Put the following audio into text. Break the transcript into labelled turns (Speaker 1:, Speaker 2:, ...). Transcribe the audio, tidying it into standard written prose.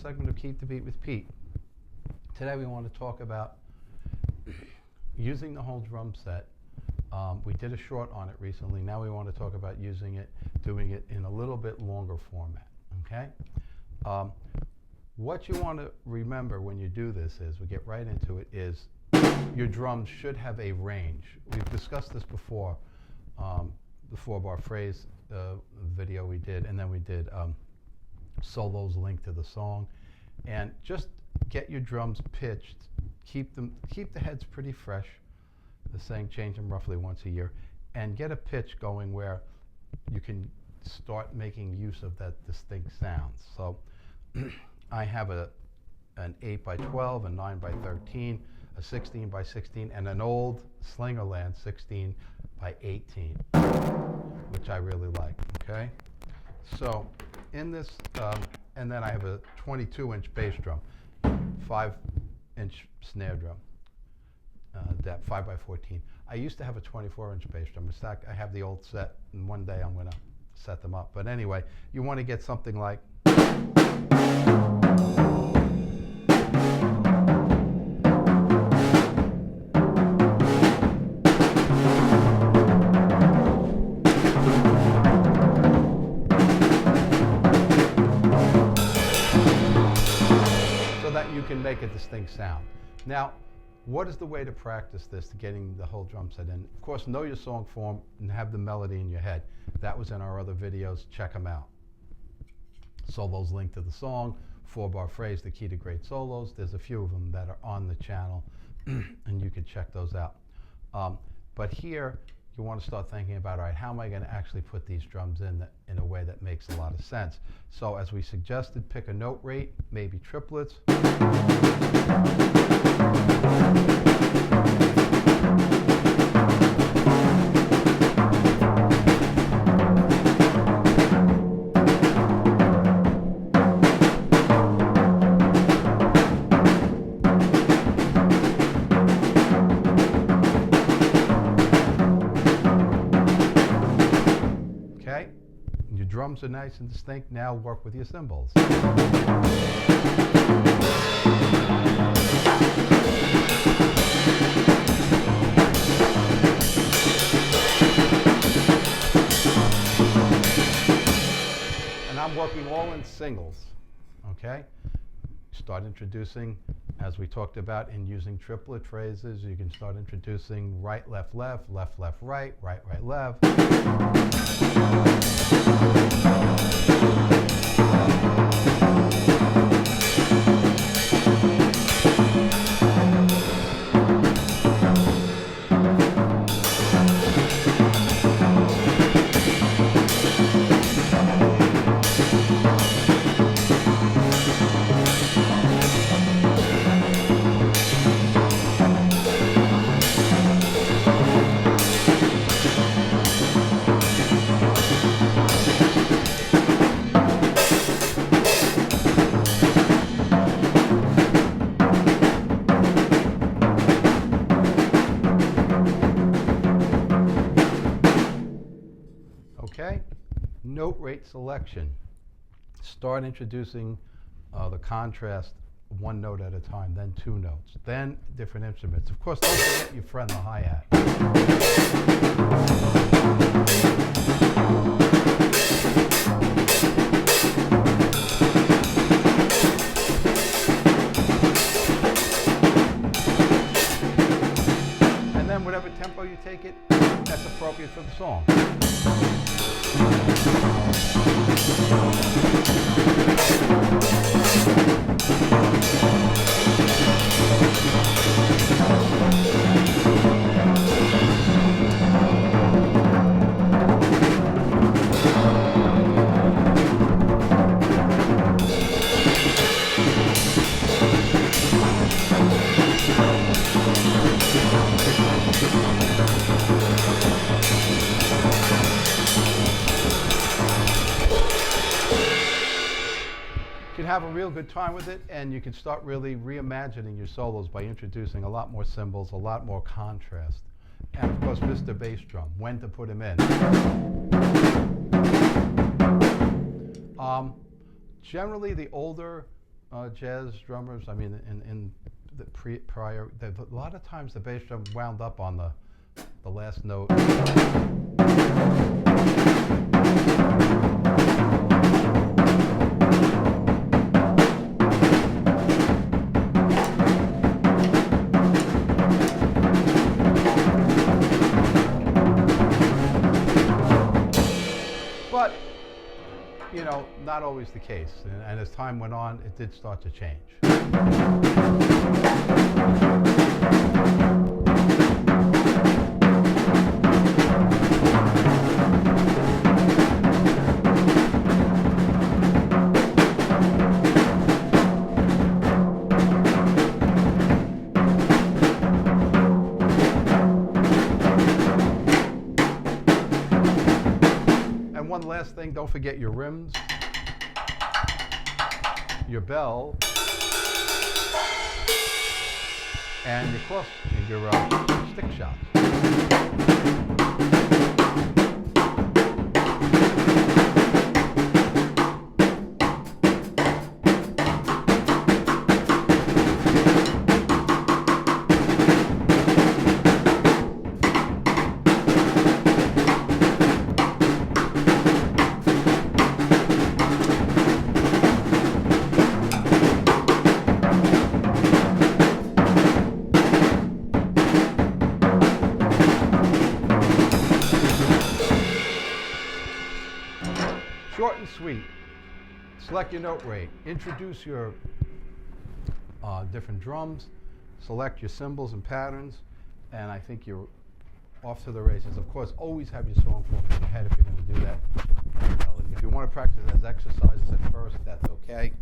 Speaker 1: segment of Keep the Beat with Pete. Today we want to talk about using the whole drum set. We did a short on it recently. Now we want to talk about using it, doing it in a little bit longer format, okay? What you want to remember when you do this is, we get right into it, is your drums should have a range. We've discussed this before, the 4-bar phrase video we did, and then we did solos linked to the song. And just get your drums pitched, keep the heads pretty fresh. The saying, change them roughly once a year, and get a pitch going where you can start making use of that distinct sound. So I have an 8x12, a 9x13, a 16x16, and an old Slingerland 16x18, which I really like, okay? So in this, and then I have a 22-inch bass drum, 5-inch snare drum, depth, 5x14. I used to have a 24-inch bass drum. In fact, I have the old set, and one day I'm going to set them up. But anyway, you want to get something like so that you can make a distinct sound. Now, what is the way to practice this, to getting the whole drum set in? Of course, know your song form and have the melody in your head. That was in our other videos. Check them out. Solos linked to the song, 4-bar phrase, the key to great solos. There's a few of them that are on the channel, and you can check those out. But here, you want to start thinking about, all right, how am I going to actually put these drums in a way that makes a lot of sense? So as we suggested, pick a note rate, maybe triplets. Okay, your drums are nice and distinct. Now work with your cymbals. And I'm working all in singles, okay? Start introducing, as we talked about in using triplet phrases, you can start introducing right, left, left, left, left, right, right, right, left. Okay, note rate selection. Start introducing the contrast one note at a time, then 2 notes, then different instruments. Of course, don't forget your friend the hi-hat. And then whatever tempo you take it, that's appropriate for the song. You can have a real good time with it, and you can start really reimagining your solos by introducing a lot more cymbals, a lot more contrast. And of course, Mr. Bass Drum, when to put him in. Generally, the older jazz drummers, I mean, in the prior, a lot of times the bass drum wound up on the last note. But, you know, not always the case. And as time went on, it did start to change. And one last thing, don't forget your rims, your bell, and your cross, and your stick shots. Short and sweet. Select your note rate. Introduce your different drums. Select your cymbals and patterns. And I think you're off to the races. Of course, always have your song book in your head if you're going to do that. If you want to practice as exercises at first, that's okay.